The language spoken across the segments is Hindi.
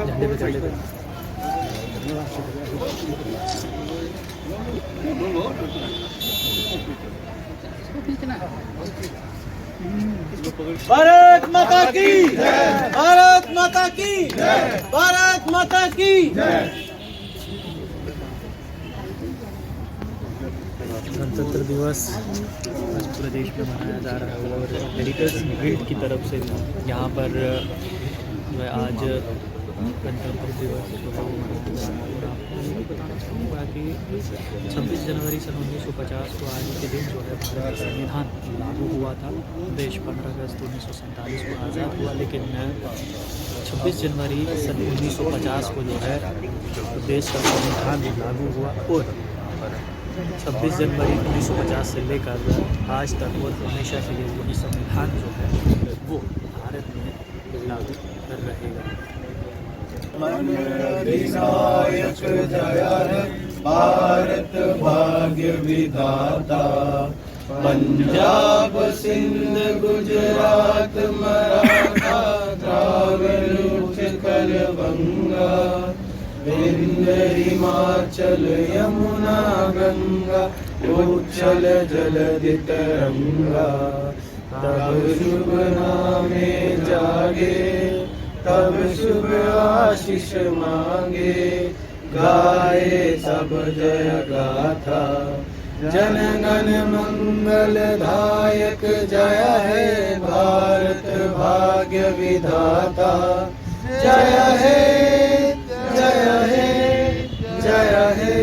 झंडे पे चढ़ लेते। भारत माता की जय, भारत माता की जय, भारत माता की जय। गणतंत्र दिवस आज पूरे देश में मनाया जा रहा है और एडिटर्स गिल्ड की तरफ से भी यहाँ पर जो है आज गणतंत्र दिवस जो है वो मनाया जा रहा है। और आपको ये भी बताना चाहूँगा कि 26 जनवरी सन 1950 को आज के दिन जो है भारत का संविधान लागू हुआ था। देश 15 अगस्त 1947 को आज़ाद हुआ, लेकिन 26 जनवरी सन 1950 को जो है देश का संविधान लागू हुआ और 26 जनवरी 1950 से लेकर आज तक और हमेशा के लिए वही संविधान जो है वो भारत में लागू कर रहेगा। अधिनायक जय है भारत भाग्य विधाता, पंजाब सिंध गुजरात मराठा द्राविड़ उत्कल गंगा, विंध्य हिमाचल यमुना गंगा, उच्छल जलधि तरंगा। तब शुभ नामे जागे, तब शुभ आशीष मांगे, गाए सब जय गाथा। जन गण मंगल दायक जय है भारत भाग्य विधाता, जय है जय है जय है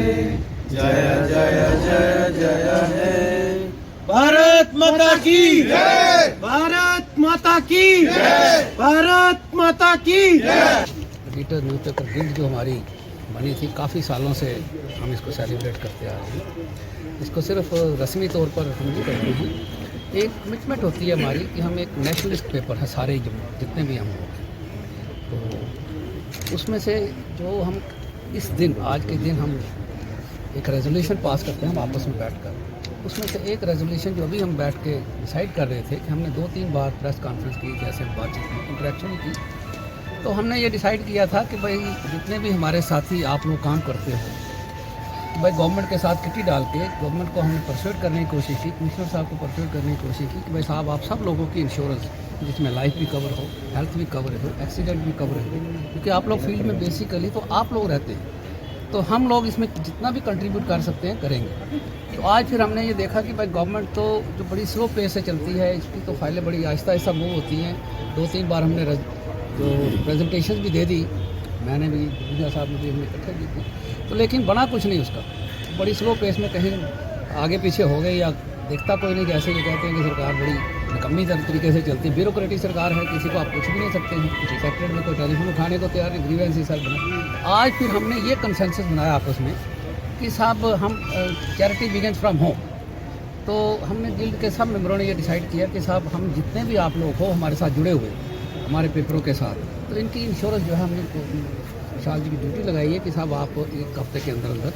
जय जय जय जय है। भारत माता की जय, भारत माता की जय, भारत माता की जय। एडिटर न्यूज़पेपर गिल्ड जो हमारी बनी थी, काफ़ी सालों से हम इसको सेलिब्रेट करते आ रहे हैं। इसको सिर्फ रस्मी तौर पर हम नहीं करते हैं, एक कमिटमेंट होती है हमारी कि हम एक नेशनलिस्ट पेपर है, सारे जो जितने भी हम लोग हैं, तो उसमें से जो हम इस दिन आज के दिन हम एक रेजोल्यूशन पास करते हैं हम आपस में बैठकर। उसमें से एक रेजोल्यूशन जो अभी हम बैठ के डिसाइड कर रहे थे कि हमने 2-3 बार प्रेस कॉन्फ्रेंस की, जैसे बातचीत की, इंटरेक्शन की, तो हमने ये डिसाइड किया था कि भाई जितने भी हमारे साथी आप लोग काम करते हो, तो भाई गवर्नमेंट के साथ किटी डाल के गवर्नमेंट को हमने परसुएट करने की कोशिश की, कमिश्नर साहब को परसुएट करने की कोशिश की कि भाई साहब आप सब लोगों की इंश्योरेंस, जिसमें लाइफ भी कवर हो, हेल्थ भी कवर हो, एक्सीडेंट भी कवर हो, क्योंकि आप लोग फील्ड में बेसिकली तो आप लोग रहते हैं, तो हम लोग इसमें जितना भी कंट्रीब्यूट कर सकते हैं करेंगे। तो आज फिर हमने ये देखा कि भाई गवर्नमेंट तो जो बड़ी स्लो पेस से चलती है, इसकी तो फाइलें बड़ी आहिस्ता आहिस्ता मूव होती हैं। 2-3 बार हमने जो प्रेजेंटेशन भी दे दी, मैंने भी, दुनिया साहब ने भी, हमने इकट्ठे की थी, तो लेकिन बना कुछ नहीं उसका, बड़ी स्लो पेस में कहीं आगे पीछे हो गए या दिखता कोई नहीं। जैसे ये कहते हैं कि सरकार बड़ी निकम्मी तरीके से चलती है, ब्यूरोक्रेटिक सरकार है, किसी को आप कुछ भी नहीं सकते हैं, किसी सेक्रेटरी में कोई टेलीफोन उठाने को तैयार नहीं, ग्रीवेंस सर बना। आज फिर हमने ये कंसेंसस बनाया आपस में कि साहब हम चैरिटी बिगिंस फ्रॉम होम, तो हमने गिल्ड के सब मेंबरों ने ये डिसाइड किया कि साहब हम जितने भी आप लोग हो हमारे साथ जुड़े हुए हमारे पेपरों के साथ, तो इनकी इंश्योरेंस जो है हमने विशाल जी की ड्यूटी लगाई है कि साहब आप एक हफ्ते के अंदर अंदर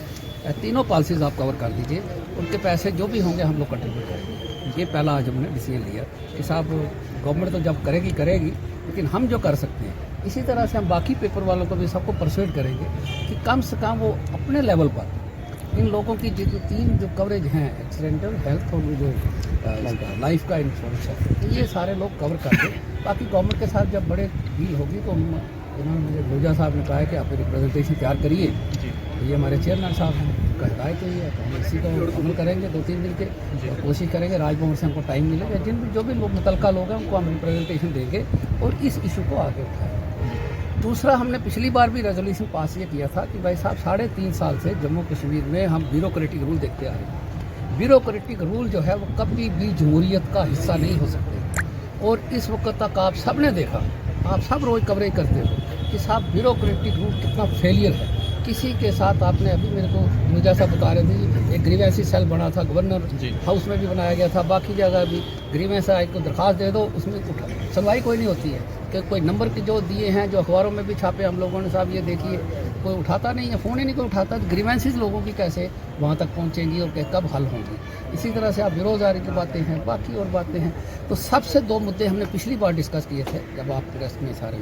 तीनों पॉलिसीज़ आप कवर कर दीजिए, उनके पैसे जो भी होंगे हम लोग कंट्रीब्यूट करेंगे। ये पहला आज हमने डिसीजन लिया कि साहब गवर्नमेंट तो जब करेगी करेगी, लेकिन हम जो कर सकते हैं, इसी तरह से हम बाकी पेपर वालों को भी सबको परसुएट करेंगे कि कम से कम वो अपने लेवल पर इन लोगों की जो 3 जो कवरेज हैं, एक्सीडेंटल, हेल्थ और जो लाइफ का इंश्योरेंस है, ये सारे लोग कवर कर दें। बाकी गवर्नमेंट के साथ जब बड़े डील होगी तो उन्होंने मुझे गुर्जा साहब ने कहा है कि आप एक प्रेजेंटेशन तैयार करिए, तो ये हमारे चेयरमैन साहब हैं, उनका हिदायत ही है, तो हम इसी को अमल करेंगे 2-3 दिन के, और कोशिश करेंगे राजभवन से हमको टाइम मिलेगा, जिन भी जो भी लोग मुतलका लोग हैं उनको हम रिप्रेजेंटेशन देंगे और इस इशू को आगे उठाएंगे। दूसरा, हमने पिछली बार भी रेजोल्यूशन पास ये किया था कि भाई साहब 3.5 साल से जम्मू कश्मीर में हम ब्यूरोक्रेटिक रूल देखते आ रहे हैं। ब्यूरोक्रेटिक रूल जो है वो कभी भी जमहूरियत का हिस्सा नहीं हो सकते, और इस वक्त तक आप सब ने देखा, आप सब रोज़ कवरेज करते हो कि साहब ब्यूरोक्रेटिक रूल कितना फेलियर है। किसी के साथ आपने अभी मेरे को मुझे साहब बता रहे थे, एक ग्रीवेंसी सेल बना था, गवर्नर हाउस में भी बनाया गया था, बाकी जगह भी ग्रीवेंस आए को दरख्वास्त दे दो, उसमें सुनवाई कोई नहीं होती है कि कोई नंबर के जो दिए हैं, जो अखबारों में भी छापे हम लोगों ने, साहब ये देखिए कोई उठाता नहीं है, फ़ोन ही नहीं कोई उठाता, तो ग्रीवेंसीज लोगों की कैसे वहाँ तक पहुँचेंगी और कब हल होंगी। इसी तरह से आप बेरोज़गारी की बातें हैं, बाकी और बातें हैं। तो सबसे 2 मुद्दे हमने पिछली बार डिस्कस किए थे जब आप प्रेस में सारे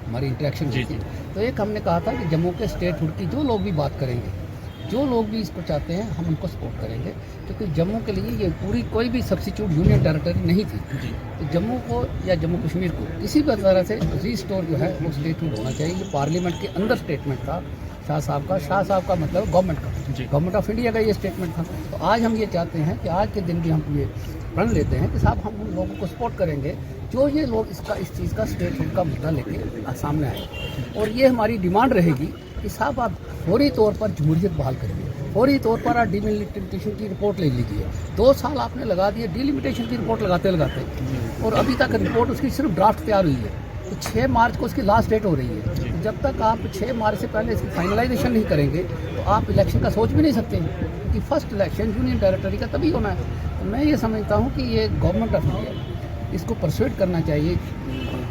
हमारी इंटरेक्शन हुई थी। तो एक हमने कहा था कि जम्मू के स्टेटहुड की जो लोग भी बात करेंगे, जो लोग भी इसको चाहते हैं, हम उनको सपोर्ट करेंगे, क्योंकि जम्मू के लिए ये पूरी कोई भी सब्सिट्यूट यूनियन टेरिटरी नहीं थी। तो जम्मू को या जम्मू कश्मीर को किसी भी तरह से रीस्टोर जो है वो स्टेटहुड होना चाहिए। ये पार्लियामेंट के अंदर स्टेटमेंट था शाह साहब का मतलब गवर्नमेंट का, गवर्नमेंट ऑफ इंडिया का ये स्टेटमेंट था। तो आज हम ये चाहते हैं कि आज के दिन भी हम ये प्रण लेते हैं कि साहब हम उन लोगों को सपोर्ट करेंगे जो ये लोग इस चीज़ का स्टेटहुड का मुद्दा लेके सामने आए। और ये हमारी डिमांड रहेगी कि साहब आप फौरी तौर पर जमहूरियत बहाल करेंगे, फौरी तौर पर आप डिलिमिटेशन की रिपोर्ट ले लीजिए। 2 साल आपने लगा दिए डिलिमिटेशन की रिपोर्ट लगाते और अभी तक रिपोर्ट उसकी सिर्फ ड्राफ्ट तैयार हुई है। तो 6 मार्च को उसकी लास्ट डेट हो रही है। तो जब तक आप 6 मार्च से पहले इसकी फाइनलाइजेशन नहीं करेंगे तो आप इलेक्शन का सोच भी नहीं सकते, क्योंकि फर्स्ट इलेक्शन यूनियन टेरिटरी का तभी होना है। तो मैं ये समझता हूँ कि ये गवर्नमेंट ऑफ इंडिया इसको परसुएट करना चाहिए,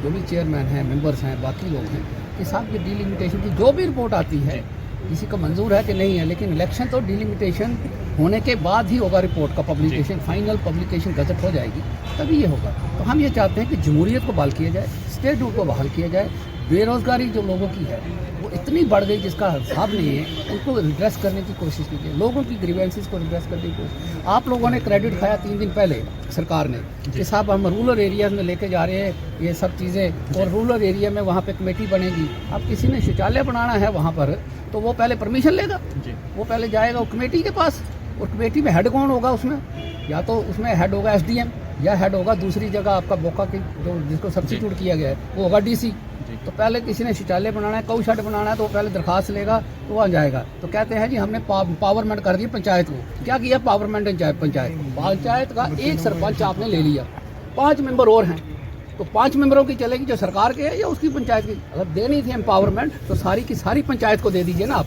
जो भी चेयरमैन हैं, मेंबर्स हैं, बाकी लोग हैं, कि साहब ये डिलिमिटेशन की जो भी रिपोर्ट आती है, किसी को मंजूर है कि नहीं है, लेकिन इलेक्शन तो डिलिमिटेशन होने के बाद ही होगा, रिपोर्ट का पब्लिकेशन, फाइनल पब्लिकेशन गजट हो जाएगी तभी ये होगा। तो हम ये चाहते हैं कि जमहूरियत को बहाल किया जाए, स्टेटहुड को बहाल किया जाए। बेरोज़गारी जो लोगों की है वो इतनी बढ़ गई जिसका हिसाब नहीं है, उनको रिड्रेस करने की कोशिश कीजिए, लोगों की ग्रीवेंसेस को रिड्रेस करने की कोशिश। आप लोगों ने क्रेडिट खाया 3 दिन पहले सरकार ने कि साहब हम रूरल एरियाज में लेके जा रहे हैं ये सब चीज़ें, और रूरल एरिया में वहाँ पे कमेटी बनेगी। अब किसी ने शौचालय बनाना है वहाँ पर तो वो पहले परमिशन लेगा, वो पहले जाएगा वो कमेटी के पास, और कमेटी में हेड कौन होगा उसमें, या तो उसमें हेड होगा SDM या हेड होगा दूसरी जगह आपका बोका की जो जिसको सब्सिट्यूट किया गया है वो होगा DC। तो पहले किसी ने शौचालय बनाना है, गौ शेड बनाना है, तो वो पहले दरखास्त लेगा तो वहाँ जाएगा। तो कहते हैं जी हमने पावरमेंट कर दी पंचायत को। क्या किया पावरमेंट? पंचायत का एक सरपंच आपने ले लिया, 5 मेंबर और हैं, तो 5 मेंबरों की चलेगी जो सरकार के है या उसकी पंचायत की? अगर देनी थी एम्पावरमेंट तो सारी की सारी पंचायत को दे दीजिए ना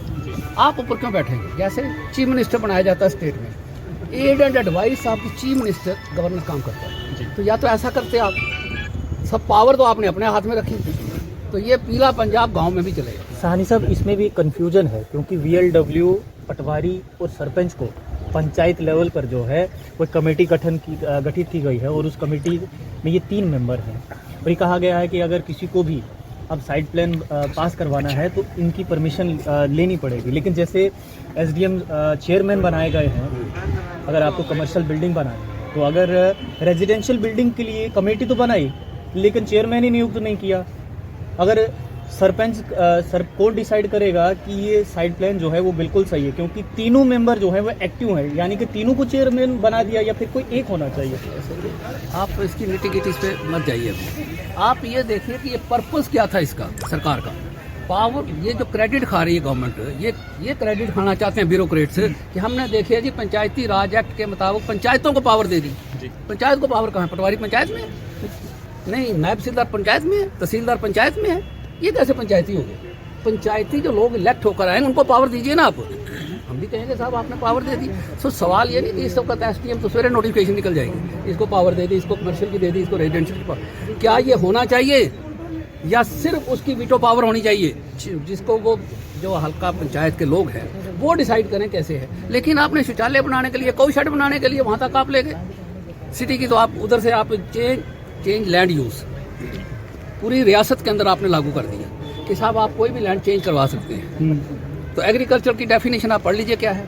आप ऊपर क्यों बैठेंगे? जैसे चीफ मिनिस्टर बनाया जाता है स्टेट में, एड एंड एडवाइस आपकी चीफ मिनिस्टर गवर्नर काम करता है। तो या तो ऐसा करते आप, सब पावर तो आपने अपने हाथ में रखी, तो ये पीला पंजाब गांव में भी चलेगा। साहनी साहब, इसमें भी कंफ्यूजन है क्योंकि VLW, पटवारी और सरपंच को पंचायत लेवल पर जो है वो कमेटी गठित की गई है, और उस कमेटी में ये 3 मेंबर हैं, और ये कहा गया है कि अगर किसी को भी अब साइड प्लान पास करवाना है तो इनकी परमिशन लेनी पड़ेगी। लेकिन जैसे SDM चेयरमैन बनाए गए हैं, अगर आपको कमर्शियल बिल्डिंग बनानी है तो अगर रेजिडेंशियल बिल्डिंग के लिए कमेटी तो बनाई लेकिन चेयरमैन ही नियुक्त नहीं किया। अगर सरपंच कौन डिसाइड करेगा कि ये साइड प्लान जो है वो बिल्कुल सही है, क्योंकि तीनों मेंबर जो है वो एक्टिव हैं, यानी कि तीनों को चेयरमैन बना दिया या फिर कोई एक होना चाहिए। आप इसकी निटिगिटीज पे मत जाइए। आप ये देखिए कि ये पर्पस क्या था इसका, सरकार का पावर, ये जो क्रेडिट खा रही है गवर्नमेंट, ये क्रेडिट खाना चाहते हैं ब्यूरोक्रेट से कि हमने देखिए जी पंचायती राज एक्ट के मुताबिक पंचायतों को पावर दे दी। पंचायत को पावर कहाँ है? पटवारी पंचायत में नहीं, नायब तहसीलदार पंचायत में है, तहसीलदार पंचायत में है। ये कैसे पंचायती हो गए? पंचायती जो लोग इलेक्ट होकर आएंगे उनको पावर दीजिए ना आप। हम भी कहेंगे साहब आपने पावर दे दी। तो सवाल ये नहीं कि इस सब का SDM तो सवेरे नोटिफिकेशन निकल जाएगी, इसको पावर दे दी, इसको कमर्शियल की दे दी, इसको रेजिडेंशियल की पावर। क्या ये होना चाहिए या सिर्फ उसकी वीटो पावर होनी चाहिए, जिसको वो जो हल्का पंचायत के लोग हैं वो डिसाइड करें कैसे है? लेकिन आपने शौचालय बनाने के लिए, गौ शेड बनाने के लिए वहाँ तक आप ले गए सिटी की, तो आप उधर से आप चेंज लैंड यूज़ पूरी रियासत के अंदर आपने लागू कर दिया कि साहब आप कोई भी लैंड चेंज करवा सकते हैं। तो एग्रीकल्चर की डेफिनेशन आप पढ़ लीजिए क्या है।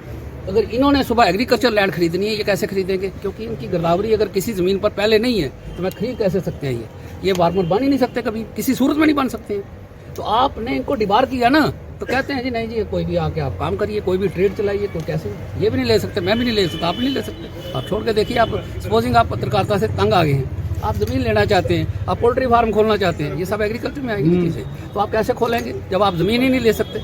अगर इन्होंने सुबह एग्रीकल्चर लैंड खरीदनी है, ये कैसे खरीदेंगे? क्योंकि इनकी गिरदावरी अगर किसी ज़मीन पर पहले नहीं है तो मैं खरीद कैसे सकते हैं? ये फार्मर बन ही नहीं सकते, कभी किसी सूरत में नहीं बन सकते हैं। तो आपने इनको डिबार किया ना, तो कहते हैं जी नहीं जी कोई भी आके आप काम करिए, कोई भी ट्रेड चलाइए। तो कैसे? ये भी नहीं ले सकते, मैं भी नहीं ले सकता, आप भी नहीं ले सकते। आप छोड़ के देखिए, आप सपोजिंग आप पत्रकारिता से तंग आ गए हैं, आप ज़मीन लेना चाहते हैं, आप पोल्ट्री फार्म खोलना चाहते हैं, ये सब एग्रीकल्चर में आएंगी चीज़ें। तो आप कैसे खोलेंगे जब आप ज़मीन ही नहीं ले सकते?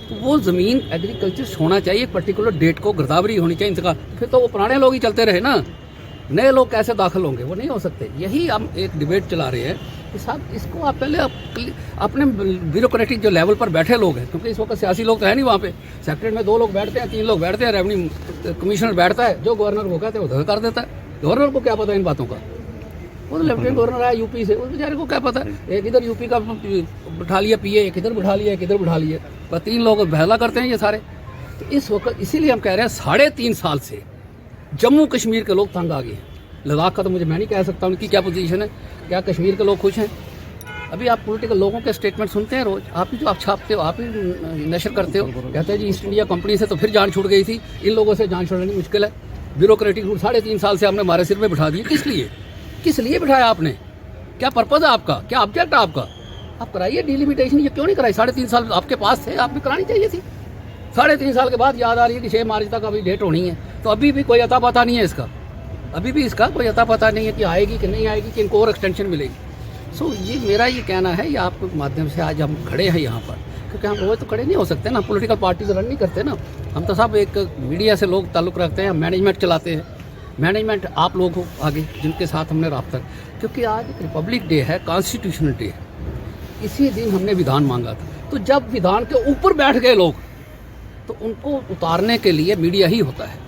तो वो ज़मीन एग्रीकल्चर होना चाहिए, पर्टिकुलर डेट को गिरदावरी होनी चाहिए इनका। फिर तो वो पुराने लोग ही चलते रहे ना, नए लोग कैसे दाखिल होंगे? वो नहीं हो सकते। यही हम एक डिबेट चला रहे हैं कि साहब इसको आप पहले अपने ब्यूरोक्रेटिक जो लेवल पर बैठे लोग हैं, क्योंकि इस वक्त सियासी लोग तो है नहीं वहाँ पे, सेक्रेटरी में 2 लोग बैठते हैं, 3 लोग बैठते हैं, रेवेन्यू कमिश्नर बैठता है, जो गवर्नर को कहते हैं वो कर देता है। गवर्नर को क्या पता इन बातों का? वो तो लेफ्टिनेंट गवर्नर आया यूपी से, उस बेचारे को क्या पता? एक इधर यूपी का बिठा लिया PA, एक इधर बिठा लिया, एक इधर बिठा लिया, बस 3 लोग बहला करते हैं ये सारे। तो इस वक्त इसीलिए हम कह रहे हैं 3.5 साल से जम्मू कश्मीर के लोग तंग आ गए हैं। लद्दाख का तो मैं नहीं कह सकता उनकी क्या पोजीशन है, क्या कश्मीर के लोग खुश हैं? अभी आप पॉलिटिकल लोगों के स्टेटमेंट सुनते हैं रोज, आप ही जो आप छापते हो, आप ही नशर करते हो, कहते हैं जी ईस्ट इंडिया कंपनी से तो फिर जान छूट गई थी, इन लोगों से जान छुड़ानी मुश्किल है। ब्यूरोक्रेटिक रूल 3.5 साल से हमने हमारे सिर में बिठा दिए। किस लिए बिठाया आपने? क्या पर्पज़ है आपका? क्या ऑब्जेक्ट है आपका? आप कराइए डिलिमिटेशन, ये क्यों नहीं कराई? 3.5 साल आपके पास थे, आप भी करानी चाहिए थी। 3.5 साल के बाद याद आ रही है कि 6 मार्च तक अभी डेट होनी है, तो अभी भी कोई अता पता नहीं है इसका, अभी भी इसका कोई अता पता नहीं है कि आएगी कि नहीं आएगी, कि इनको और एक्सटेंशन मिलेगी। सो ये मेरा ये कहना है, ये आपके माध्यम से आज हम खड़े हैं यहाँ पर, क्योंकि हम रोज तो खड़े नहीं हो सकते ना, पॉलिटिकल पार्टी तो रन नहीं करते ना, हम तो सब एक मीडिया से लोग ताल्लुक़ रखते हैं, मैनेजमेंट चलाते हैं। मैनेजमेंट आप लोग हो आगे जिनके साथ हमने रब्ता, क्योंकि आज एक रिपब्लिक डे है, कॉन्स्टिट्यूशनल डे है, इसी दिन हमने विधान मांगा था। तो जब विधान के ऊपर बैठ गए लोग, तो उनको उतारने के लिए मीडिया ही होता है।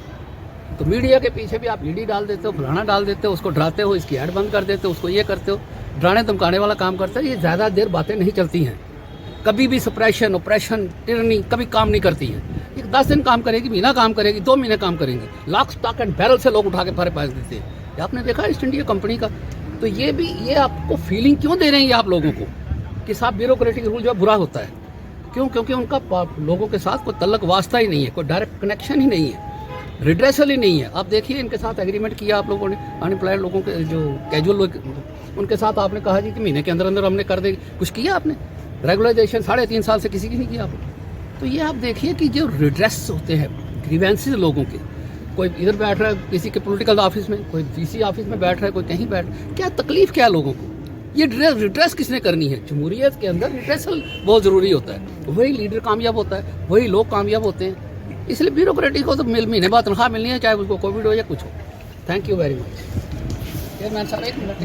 तो मीडिया के पीछे भी आप ईडी डाल देते हो, फलाना डाल देते हो, उसको डराते हो, इसकी ऐड बंद कर देते हो, उसको ये करते हो, डराने धमकाने वाला काम करते हो। ये ज़्यादा देर बातें नहीं चलती हैं, कभी भी सप्रेशन, ऑपरेशन, टिरनी कभी काम नहीं करती है। एक 10 दिन काम करेगी, महीना काम करेगी, 2 महीने काम करेंगे, लाख स्टॉक एंड बैरल से लोग उठा के फारे पास देते हैं। ये आपने देखा ईस्ट इंडिया कंपनी का। तो ये आपको फीलिंग क्यों दे रहे हैं ये आप लोगों को कि साहब ब्यूरोक्रेटिक रूल जो है बुरा होता है? क्यों? क्योंकि उनका लोगों के साथ कोई तल्लक वास्ता ही नहीं है, कोई डायरेक्ट कनेक्शन ही नहीं है, रिड्रेसल ही नहीं है। आप देखिए इनके साथ एग्रीमेंट किया आप लोगों ने, अनएम्प्लॉयड लोगों के जो कैजुअल लोग, उनके साथ आपने कहा जी कि महीने के अंदर अंदर हमने कर देंगे, कुछ किया आपने? रेगुलराइजेशन 3.5 साल से किसी की नहीं किया आपने। तो ये आप देखिए कि जो रिड्रेस होते हैं, ग्रीवेंसेस लोगों के, कोई इधर बैठ रहा है किसी के पॉलिटिकल ऑफिस में, कोई डीसी ऑफिस में बैठ रहा है, कोई कहीं बैठ रहा है, क्या तकलीफ क्या है लोगों को? ये रिड्रेस किसने करनी है? जमहूरियत के अंदर रिड्रेसल बहुत ज़रूरी होता है, वही लीडर कामयाब होता है, वही लोग कामयाब होते हैं। इसलिए ब्यूरोक्रेटिक को तो महीने बाद तनख्वाह मिलनी है, चाहे उसको कोविड हो या कुछ हो। Thank you very much. Chairman साहब एक मिनट,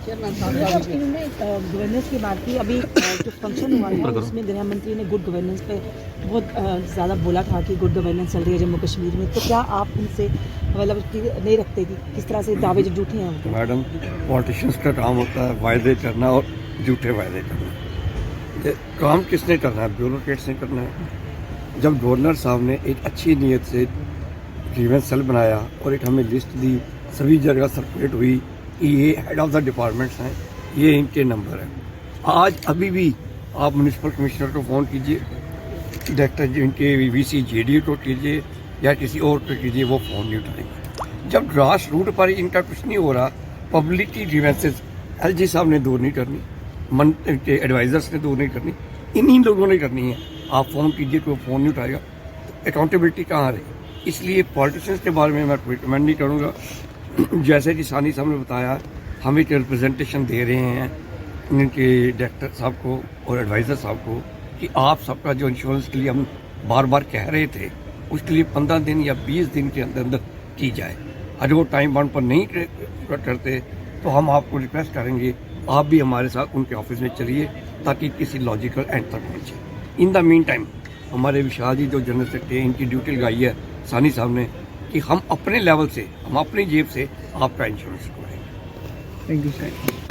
चेयरमैन साहब इन्होंने गवर्नेंस की बात की। अभी जो फंक्शन हुआ है उसमें गृह मंत्री ने गुड गवर्नेंस पे बहुत ज़्यादा बोला था कि गुड गवर्नेंस चल रही है जम्मू कश्मीर में। तो क्या आप उनसे मतलब नहीं रखते कि किस तरह से दावे जो झूठे हैं? मैडम, पॉलिटिशियंस का काम होता है वायदे करना और झूठे वायदे करना। ये काम किसने करना है? ब्यूरोक्रेट्स ने करना है। जब गवर्नर साहब ने एक अच्छी नीयत से ग्रीवेंस सेल बनाया और एक हमें लिस्ट दी, सभी जगह सर्कुलेट हुई कि ये हेड ऑफ द डिपार्टमेंट्स हैं, ये इनके नंबर हैं। आज अभी भी आप म्यूनिसिपल कमिश्नर को फ़ोन कीजिए, डायरेक्टर इनके वीसी जेडी को कीजिए या किसी और को कीजिए, वो फ़ोन नहीं उठाएंगे। जब ग्रास रूट पर इनका कुछ नहीं हो रहा, पब्लिक की ग्रीवेंसेस एलजी साहब ने दूर नहीं करनी, के एडवाइजर्स ने दूर नहीं करनी, इन्हीं लोगों ने करनी है। आप फ़ोन कीजिए, कोई फ़ोन नहीं उठाएगा, तो अकाउंटेबिलिटी कहाँ रही? इसलिए पॉलिटिशियंस के बारे में मैं कोई कमेंट नहीं करूँगा। जैसे कि सानी साहब ने बताया, हम एक रिप्रेजेंटेशन दे रहे हैं इनके डायरेक्टर साहब को और एडवाइज़र साहब को कि आप सबका जो इंश्योरेंस के लिए हम बार बार कह रहे थे, उसके लिए 15 दिन या 20 दिन के अंदर अंदर की जाए। अगर वो टाइम बाउंड पर नहीं करते तो हम आपको रिक्वेस्ट करेंगे, आप भी हमारे साथ उनके ऑफिस में चलिए ताकि किसी लॉजिकल एंड तक पहुँचे। इन द मीन टाइम हमारे विशाल जी जो जनरल सेक्रेटरी हैं, इनकी ड्यूटी लगाई है सानी साहब ने कि हम अपने लेवल से, हम अपनी जेब से आपका इंश्योरेंस करें। Thank you sir.